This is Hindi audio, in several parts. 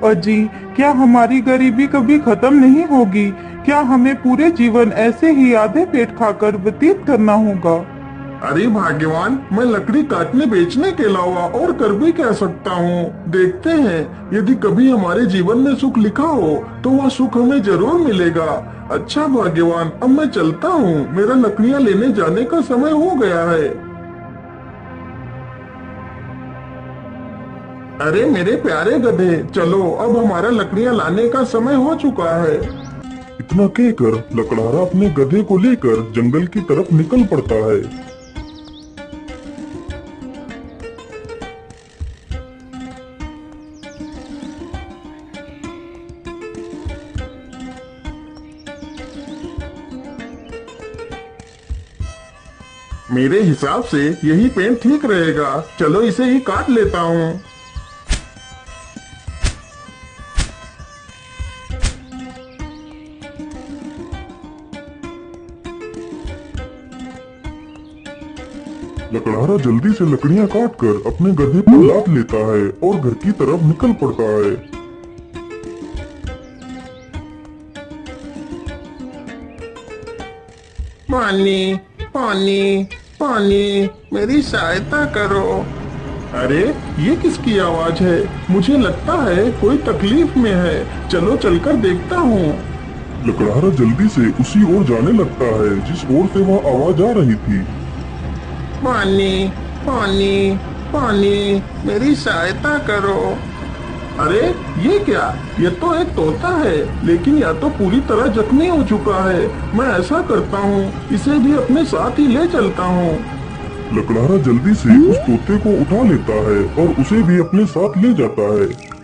अजी, क्या हमारी गरीबी कभी खत्म नहीं होगी? क्या हमें पूरे जीवन ऐसे ही आधे पेट खाकर व्यतीत करना होगा? अरे भाग्यवान, मैं लकड़ी काटने बेचने के अलावा और कर भी कह सकता हूँ। देखते हैं, यदि कभी हमारे जीवन में सुख लिखा हो तो वह सुख हमें जरूर मिलेगा। अच्छा भाग्यवान, अब मैं चलता हूँ, मेरा लकड़ियाँ लेने जाने का समय हो गया है। अरे मेरे प्यारे गधे, चलो अब हमारा लकड़ियाँ लाने का समय हो चुका है। इतना कहकर लकड़हारा अपने गधे को लेकर जंगल की तरफ निकल पड़ता है। मेरे हिसाब से यही पेन ठीक रहेगा, चलो इसे ही काट लेता हूँ। लकड़हारा जल्दी से लकड़ियाँ काट कर अपने गधे पर लाद लेता है और घर की तरफ निकल पड़ता है। पानी, पानी, पानी, मेरी सहायता करो। अरे ये किसकी आवाज है? मुझे लगता है कोई तकलीफ में है, चलो चलकर देखता हूँ। लकड़हारा जल्दी से उसी ओर जाने लगता है जिस ओर से वह आवाज आ रही थी। पानी, पानी, पानी, मेरी सहायता करो। अरे ये क्या? ये तो एक तोता है, लेकिन यह तो पूरी तरह जख्मी हो चुका है। मैं ऐसा करता हूँ, इसे भी अपने साथ ही ले चलता हूँ। लकड़हारा जल्दी से उस तोते को उठा लेता है और उसे भी अपने साथ ले जाता है।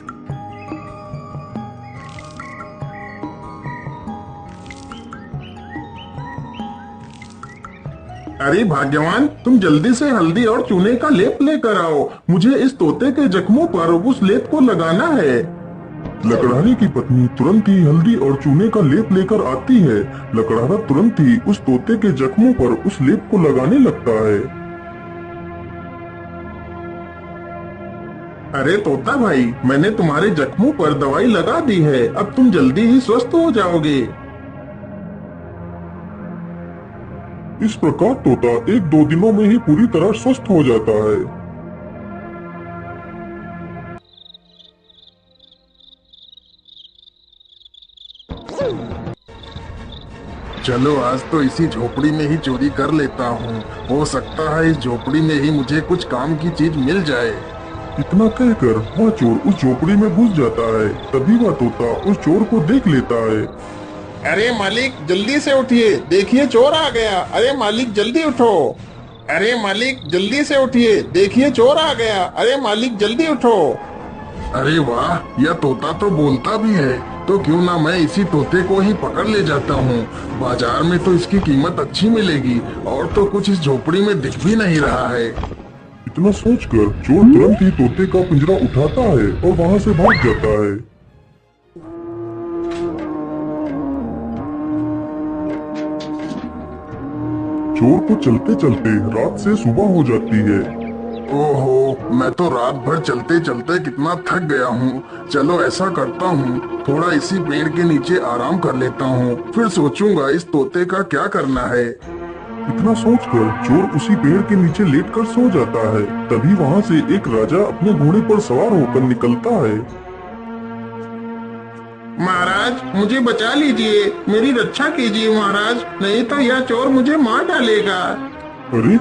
अरे भाग्यवान, तुम जल्दी से हल्दी और चूने का लेप लेकर आओ, मुझे इस तोते के जख्मों पर उस लेप को लगाना है। लकड़हारे की पत्नी तुरंत ही हल्दी और चूने का लेप लेकर आती है। लकड़हारा तुरंत ही उस तोते के जख्मों पर उस लेप को लगाने लगता है। अरे तोता भाई, मैंने तुम्हारे जख्मों पर दवाई लगा दी है, अब तुम जल्दी ही स्वस्थ हो जाओगे। इस प्रकार तोता 1-2 दिनों में ही पूरी तरह स्वस्थ हो जाता है। चलो आज तो इसी झोपड़ी में ही चोरी कर लेता हूँ। हो सकता है इस झोपड़ी में ही मुझे कुछ काम की चीज मिल जाए। इतना कहकर वह चोर उस झोपड़ी में घुस जाता है। तभी वह तोता उस चोर को देख लेता है। अरे मालिक, जल्दी से उठिए, देखिए चोर आ गया। अरे मालिक जल्दी उठो। अरे मालिक जल्दी से उठिए, देखिए चोर आ गया। अरे मालिक जल्दी उठो। अरे वाह, यह तोता तो बोलता भी है, तो क्यों ना मैं इसी तोते को ही पकड़ ले जाता हूँ। बाजार में तो इसकी कीमत अच्छी मिलेगी और तो कुछ इस झोपड़ी में दिख भी नहीं रहा है। इतना सोचकर चोर तुरंत ही तोते का पिंजरा उठाता है और वहाँ से भाग जाता है। चोर को चलते चलते रात से सुबह हो जाती है। ओहो, मैं तो रात भर चलते चलते कितना थक गया हूँ। चलो ऐसा करता हूँ, थोड़ा इसी पेड़ के नीचे आराम कर लेता हूँ, फिर सोचूंगा इस तोते का क्या करना है। इतना सोचकर चोर उसी पेड़ के नीचे लेटकर सो जाता है। तभी वहाँ से एक राजा अपने घोड़े पर सवार होकर निकलता है। महाराज मुझे बचा लीजिए, मेरी रक्षा कीजिए महाराज, नहीं तो यह चोर मुझे मार डालेगा। अरे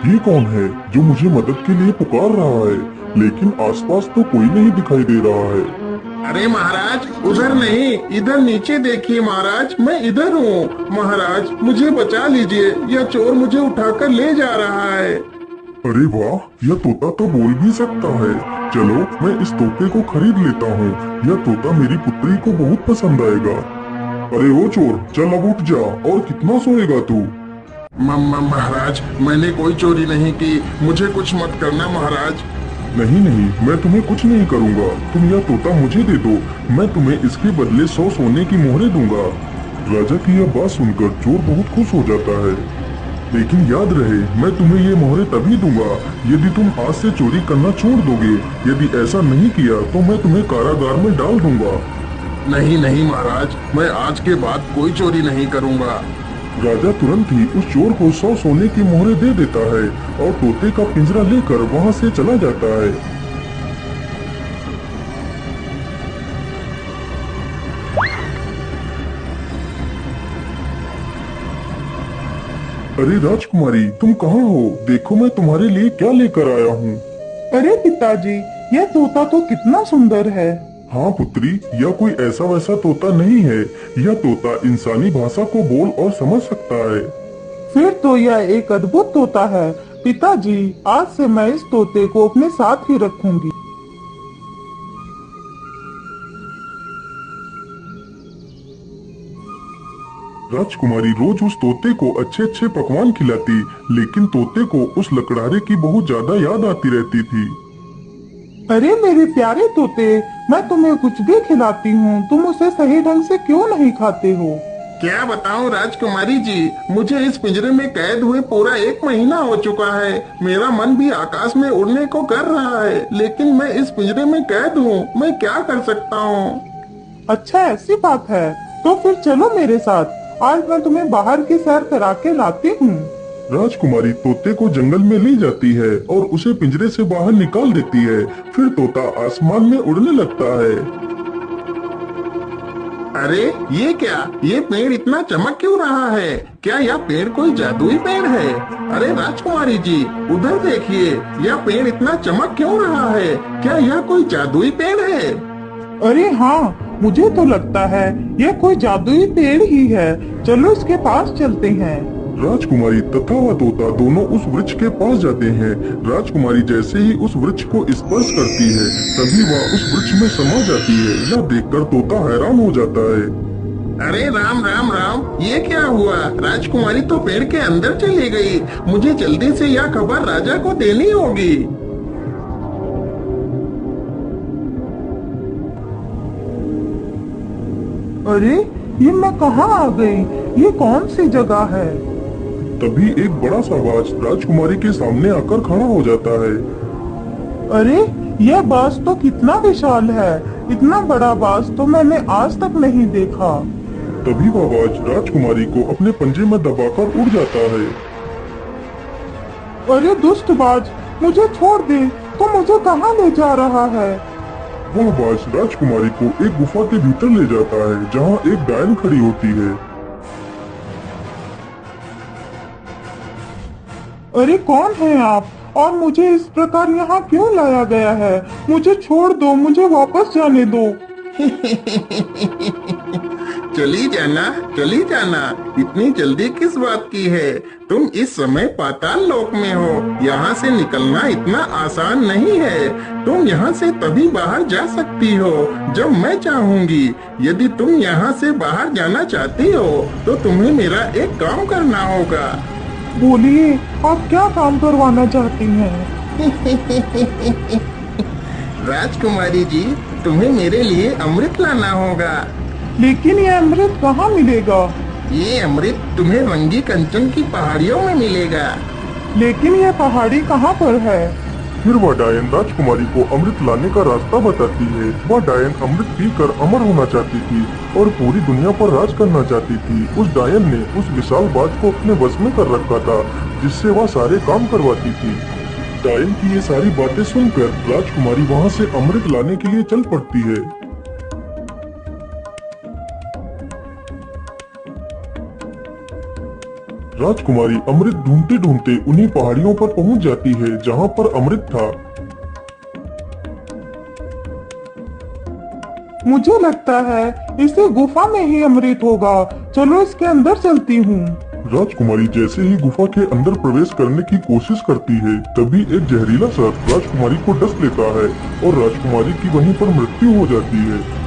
ये कौन है जो मुझे मदद के लिए पुकार रहा है, लेकिन आसपास तो कोई नहीं दिखाई दे रहा है। अरे महाराज उधर नहीं, इधर नीचे देखिए महाराज, मैं इधर हूँ। महाराज मुझे बचा लीजिए, यह चोर मुझे उठाकर ले जा रहा है। अरे वाह, यह तोता तो बोल भी सकता है। चलो मैं इस तोते को खरीद लेता हूँ, यह तोता मेरी पुत्री को बहुत पसंद आएगा। अरे ओ चोर, चल अब उठ जा, और कितना सोएगा तू? महाराज मैंने कोई चोरी नहीं की, मुझे कुछ मत करना महाराज। नहीं नहीं, मैं तुम्हें कुछ नहीं करूँगा, तुम यह तोता मुझे दे दो, मैं तुम्हें इसके बदले 100 सोने की मोहरें दूंगा। राजा की यह बात सुनकर चोर बहुत खुश हो जाता है। लेकिन याद रहे, मैं तुम्हें ये मोहरे तभी दूंगा यदि तुम आज से चोरी करना छोड़ दोगे। यदि ऐसा नहीं किया तो मैं तुम्हें कारागार में डाल दूंगा। नहीं नहीं महाराज, मैं आज के बाद कोई चोरी नहीं करूंगा। राजा तुरंत ही उस चोर को 100 सोने की मोहरे दे देता है और तोते का पिंजरा लेकर वहाँ से चला जाता है। अरे राजकुमारी, तुम कहाँ हो? देखो मैं तुम्हारे लिए क्या लेकर आया हूँ। अरे पिताजी, यह तोता तो कितना सुंदर है। हाँ पुत्री, यह कोई ऐसा वैसा तोता नहीं है। यह तोता इंसानी भाषा को बोल और समझ सकता है। फिर तो यह एक अद्भुत तोता है। पिताजी, आज से मैं इस तोते को अपने साथ ही रखूंगी। राजकुमारी रोज उस तोते को अच्छे अच्छे पकवान खिलाती, लेकिन तोते को उस लकड़ारे की बहुत ज्यादा याद आती रहती थी। अरे मेरे प्यारे तोते, मैं तुम्हें कुछ भी खिलाती हूँ, तुम उसे सही ढंग से क्यों नहीं खाते हो? क्या बताऊं राजकुमारी जी, मुझे इस पिंजरे में कैद हुए पूरा 1 महीना हो चुका है। मेरा मन भी आकाश में उड़ने को कर रहा है, लेकिन मैं इस पिंजरे में कैद हूँ। मैं क्या कर सकता हूँ? अच्छा, ऐसी बात है तो फिर चलो मेरे साथ। आज मैं तुम्हें बाहर की सैर करा के लाती हूँ। राजकुमारी तोते को जंगल में ले जाती है और उसे पिंजरे से बाहर निकाल देती है। फिर तोता आसमान में उड़ने लगता है। अरे ये क्या, ये पेड़ इतना चमक क्यों रहा है? क्या यह पेड़ कोई जादुई पेड़ है? अरे राजकुमारी जी, उधर देखिए, यह पेड़ इतना चमक क्यों रहा है? क्या यह कोई जादुई पेड़ है? अरे हाँ, मुझे तो लगता है यह कोई जादुई पेड़ ही है। चलो इसके पास चलते हैं। राजकुमारी तथा वह तोता दोनों उस वृक्ष के पास जाते हैं। राजकुमारी जैसे ही उस वृक्ष को स्पर्श करती है, तभी वह उस वृक्ष में समा जाती है। यह देखकर तोता हैरान हो जाता है। अरे राम राम राम, ये क्या हुआ? राजकुमारी तो पेड़ के अंदर चली गई। मुझे जल्दी से यह खबर राजा को देनी होगी। अरे ये मैं कहाँ आ गई? ये कौन सी जगह है? तभी एक बड़ा सा बाज राजकुमारी के सामने आकर खड़ा हो जाता है। अरे यह बाज तो कितना विशाल है। इतना बड़ा बाज तो मैंने आज तक नहीं देखा। तभी वह बाज राजकुमारी को अपने पंजे में दबाकर उड़ जाता है। अरे दुष्ट बाज, मुझे छोड़ दे। तो मुझे कहाँ ले जा रहा है? वह बाज राजकुमारी को एक गुफा के भीतर ले जाता है, जहाँ एक डायन खड़ी होती है। अरे कौन है आप और मुझे इस प्रकार यहाँ क्यों लाया गया है? मुझे छोड़ दो, मुझे वापस जाने दो। चली जाना, चली जाना, इतनी जल्दी किस बात की है? तुम इस समय पाताल लोक में हो। यहाँ से निकलना इतना आसान नहीं है। तुम यहाँ से तभी बाहर जा सकती हो जब मैं चाहूँगी। यदि तुम यहाँ से बाहर जाना चाहती हो तो तुम्हें मेरा एक काम करना होगा। बोलिए, आप क्या काम करवाना चाहती हैं? राजकुमारी जी, तुम्हें मेरे लिए अमृत लाना होगा। लेकिन ये अमृत कहाँ मिलेगा? ये अमृत तुम्हें रंगी कंचन की पहाड़ियों में मिलेगा। लेकिन ये पहाड़ी कहाँ पर है? फिर वह डायन राजकुमारी को अमृत लाने का रास्ता बताती है। वह डायन अमृत पीकर अमर होना चाहती थी और पूरी दुनिया पर राज करना चाहती थी। उस डायन ने उस विशाल बाज को अपने वश में कर रखा था, जिससे वह सारे काम करवाती थी। डायन की ये सारी बातें सुनकर राजकुमारी वहाँ से अमृत लाने के लिए चल पड़ती है। राजकुमारी अमृत ढूंढते ढूंढते उन्हीं पहाड़ियों पर पहुंच जाती है जहां पर अमृत था। मुझे लगता है इसी गुफा में ही अमृत होगा। चलो इसके अंदर चलती हूँ। राजकुमारी जैसे ही गुफा के अंदर प्रवेश करने की कोशिश करती है, तभी एक जहरीला सर्प राजकुमारी को डस लेता है और राजकुमारी की वहीं पर मृत्यु हो जाती है।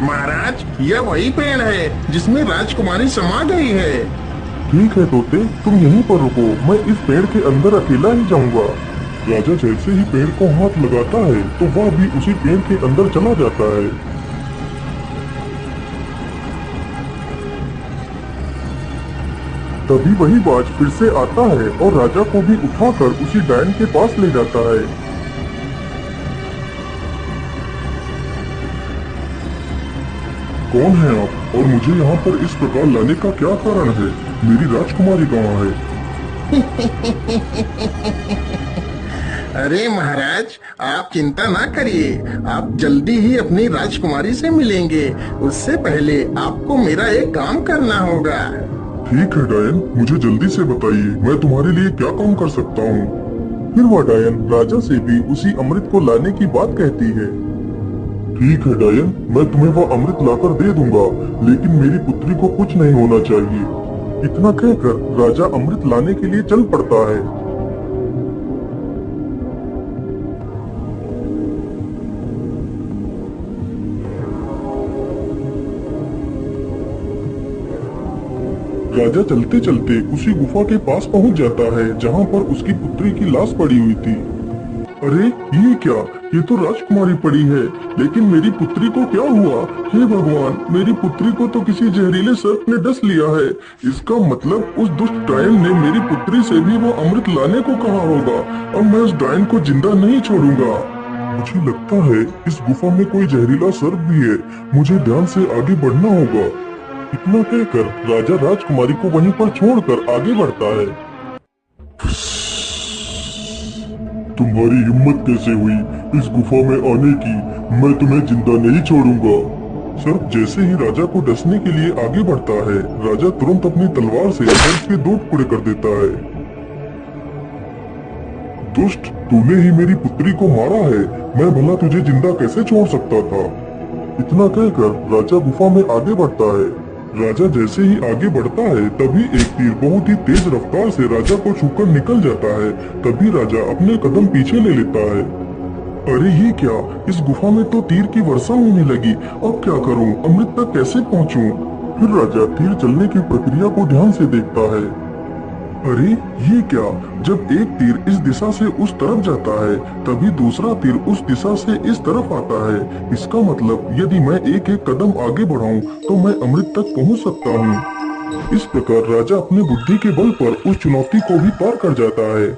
महाराज, यह वही पेड़ है जिसमें राजकुमारी समा गई है। ठीक है तोते, तुम यहीं पर रुको, मैं इस पेड़ के अंदर अकेला ही जाऊंगा। राजा जैसे ही पेड़ को हाथ लगाता है तो वह भी उसी पेड़ के अंदर चला जाता है। तभी वही बाज फिर से आता है और राजा को भी उठाकर उसी डायन के पास ले जाता है। कौन है आप और मुझे यहाँ पर इस प्रकार लाने का क्या कारण है? मेरी राजकुमारी कहाँ है? अरे महाराज, आप चिंता ना करिए, आप जल्दी ही अपनी राजकुमारी से मिलेंगे। उससे पहले आपको मेरा एक काम करना होगा। ठीक है डायन, मुझे जल्दी से बताइए मैं तुम्हारे लिए क्या काम कर सकता हूँ। फिर वह डायन राजा से भी उसी अमृत को लाने की बात कहती है। ठीक है डायन, मैं तुम्हें वह अमृत लाकर दे दूंगा, लेकिन मेरी पुत्री को कुछ नहीं होना चाहिए। इतना कहकर राजा अमृत लाने के लिए चल पड़ता है। राजा चलते चलते उसी गुफा के पास पहुंच जाता है जहां पर उसकी पुत्री की लाश पड़ी हुई थी। अरे ये क्या, ये तो राजकुमारी पड़ी है, लेकिन मेरी पुत्री को क्या हुआ? हे भगवान, मेरी पुत्री को तो किसी जहरीले सर्प ने डस लिया है। इसका मतलब उस दुष्ट डायन ने मेरी पुत्री से भी वो अमृत लाने को कहा होगा। अब मैं उस डायन को जिंदा नहीं छोड़ूंगा। मुझे लगता है इस गुफा में कोई जहरीला सर्प भी है, मुझे ध्यान से आगे बढ़ना होगा। इतना कहकर राजा राजकुमारी को वहीं पर छोड़कर आगे बढ़ता है। तुम्हारी हिम्मत कैसे हुई इस गुफा में आने की? मैं तुम्हें जिंदा नहीं छोड़ूंगा। सर्प जैसे ही राजा को डसने के लिए आगे बढ़ता है, राजा तुरंत अपनी तलवार से सर्प के 2 टुकड़े कर देता है। दुष्ट, तूने ही मेरी पुत्री को मारा है, मैं भला तुझे जिंदा कैसे छोड़ सकता था? इतना कहकर राजा गुफा में आगे बढ़ता है। राजा जैसे ही आगे बढ़ता है तभी एक तीर बहुत ही तेज रफ्तार से राजा को छूकर निकल जाता है। तभी राजा अपने कदम पीछे ले लेता है। अरे ये क्या, इस गुफा में तो तीर की वर्षा होने लगी। अब क्या करूं, अमृत तक कैसे पहुंचूं? फिर राजा तीर चलने की प्रक्रिया को ध्यान से देखता है। अरे ये क्या, जब एक तीर इस दिशा से उस तरफ जाता है तभी दूसरा तीर उस दिशा से इस तरफ आता है। इसका मतलब यदि मैं एक एक कदम आगे बढ़ाऊं तो मैं अमृत तक पहुंच सकता हूं। इस प्रकार राजा अपने बुद्धि के बल पर उस चुनौती को भी पार कर जाता है।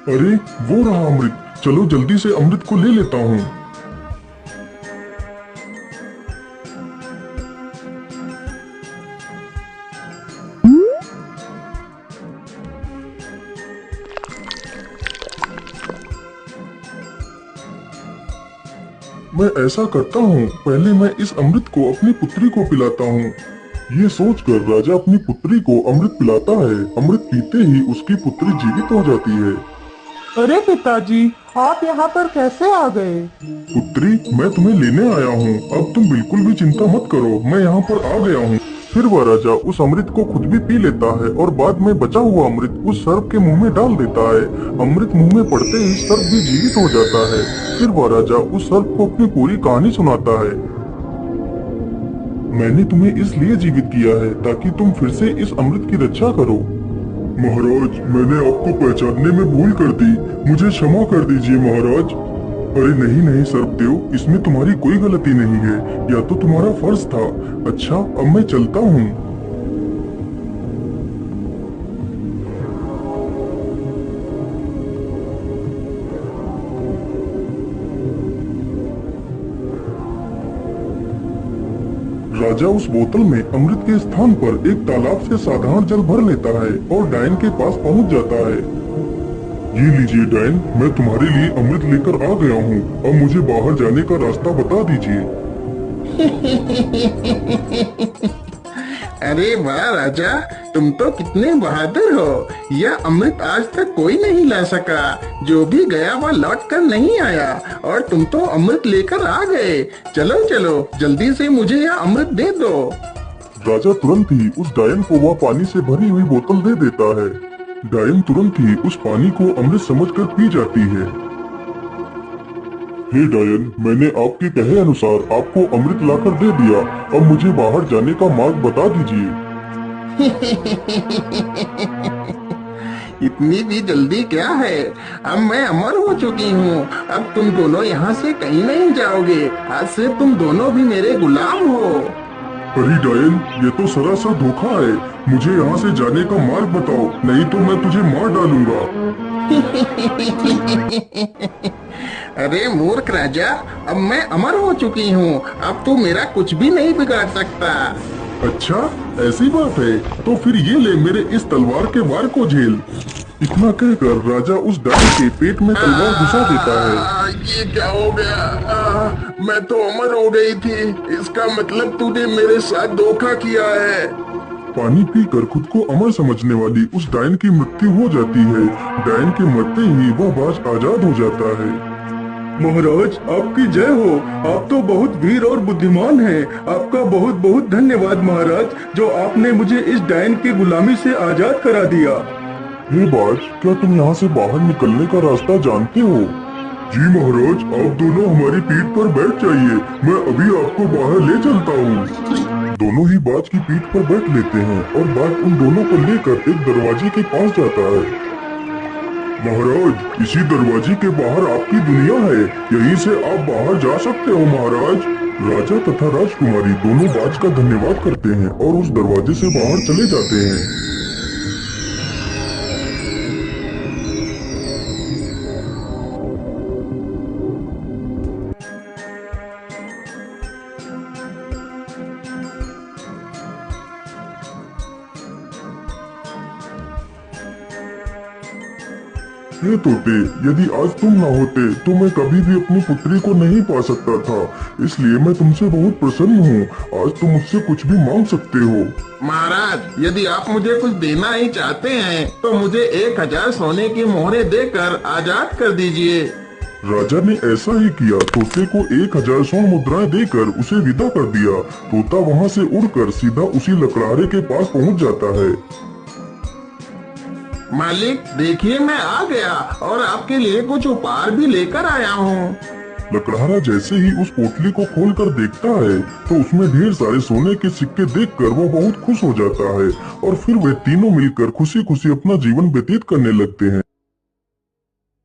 अरे वो रहा अमृत, चलो जल्दी से अमृत को ले लेता हूँ। मैं ऐसा करता हूँ, पहले मैं इस अमृत को अपनी पुत्री को पिलाता हूँ। ये सोचकर राजा अपनी पुत्री को अमृत पिलाता है। अमृत पीते ही उसकी पुत्री जीवित हो जाती है। अरे पिताजी, आप यहाँ पर कैसे आ गए? पुत्री, मैं तुम्हें लेने आया हूँ, अब तुम बिल्कुल भी चिंता मत करो, मैं यहाँ पर आ गया हूँ। फिर वह राजा उस अमृत को खुद भी पी लेता है और बाद में बचा हुआ अमृत उस सर्प के मुंह में डाल देता है। अमृत मुंह में पड़ते ही सर्प भी जीवित हो जाता है। फिर वह राजा उस सर्प को अपनी पूरी कहानी सुनाता है। मैंने तुम्हें इसलिए जीवित किया है ताकि तुम फिर से इस अमृत की रक्षा करो। महाराज, मैंने आपको पहचानने में भूल कर दी, मुझे क्षमा कर दीजिए महाराज। अरे नहीं नहीं सर्पदेव, इसमें तुम्हारी कोई गलती नहीं है, या तो तुम्हारा फर्ज था। अच्छा, अब मैं चलता हूँ। राजा उस बोतल में अमृत के स्थान पर एक तालाब से साधारण जल भर लेता है और डायन के पास पहुंच जाता है। ये लीजिए डायन, मैं तुम्हारे लिए अमृत लेकर आ गया हूँ, अब मुझे बाहर जाने का रास्ता बता दीजिए। अरे वाह राजा, तुम तो कितने बहादुर हो। यह अमृत आज तक कोई नहीं ला सका। जो भी गया वह लौट कर नहीं आया और तुम तो अमृत लेकर आ गए। चलो चलो, जल्दी से मुझे यह अमृत दे दो। राजा तुरंत ही उस डायन को वह पानी से भरी हुई बोतल दे देता है। डायन तुरंत ही उस पानी को अमृत समझकर पी जाती है। हे डायन, मैंने आपके कहे अनुसार आपको अमृत लाकर दे दिया, अब मुझे बाहर जाने का मार्ग बता दीजिए। इतनी भी जल्दी क्या है? अब मैं अमर हो चुकी हूँ। अब तुम दोनों यहाँ से कहीं नहीं जाओगे। आज से तुम दोनों भी मेरे गुलाम हो। अरे डायन, ये तो सरासर धोखा है। मुझे यहाँ से जाने का मार्ग बताओ, नहीं तो मैं तुझे मार डालूंगा। अरे मूर्ख राजा, अब मैं अमर हो चुकी हूँ। अब तू मेरा कुछ भी नहीं बिगाड़ सकता। अच्छा, ऐसी बात है, तो फिर ये ले मेरे इस तलवार के वार को झेल। इतना कहकर राजा उस डायन के पेट में तलवार घुसा देता है। ये क्या हो गया? मैं तो अमर हो गई थी। इसका मतलब तूने मेरे साथ धोखा किया है। पानी पीकर खुद को अमर समझने वाली उस डायन की मृत्यु हो जाती है। डायन के मरते ही वह बाज आजाद हो जाता है। महाराज, आपकी जय हो। आप तो बहुत वीर और बुद्धिमान हैं। आपका बहुत बहुत धन्यवाद महाराज, जो आपने मुझे इस डायन की गुलामी से आजाद करा दिया। हे बाज, क्या तुम यहाँ से बाहर निकलने का रास्ता जानते हो? जी महाराज, आप दोनों हमारी पीठ पर बैठ जाइए, मैं अभी आपको बाहर ले चलता हूँ। दोनों ही बाज की पीठ पर बैठ लेते हैं और बाज उन दोनों को लेकर एक दरवाजे के पास जाता है। महाराज, इसी दरवाजे के बाहर आपकी दुनिया है, यहीं से आप बाहर जा सकते हो महाराज। राजा तथा राजकुमारी दोनों बाज का धन्यवाद करते हैं और उस दरवाजे से बाहर चले जाते हैं। हे तोते, यदि आज तुम ना होते तो मैं कभी भी अपनी पुत्री को नहीं पा सकता था, इसलिए मैं तुमसे बहुत प्रसन्न हूँ। आज तुम मुझसे कुछ भी मांग सकते हो। महाराज, यदि आप मुझे कुछ देना ही चाहते हैं तो मुझे 1000 सोने की मोहरें देकर आजाद कर दीजिए। राजा ने ऐसा ही किया। तोते को 1000 स्वर्ण मुद्राएं देकर उसे विदा कर दिया। तोता वहाँ से उड़कर सीधा उसी लकड़हारे के पास पहुँच जाता है। मालिक, देखिए मैं आ गया और आपके लिए कुछ उपहार भी लेकर आया हूँ। लकड़हारा जैसे ही उस पोटली को खोलकर देखता है तो उसमें ढेर सारे सोने के सिक्के देखकर वो बहुत खुश हो जाता है और फिर वे तीनों मिलकर खुशी खुशी अपना जीवन व्यतीत करने लगते हैं।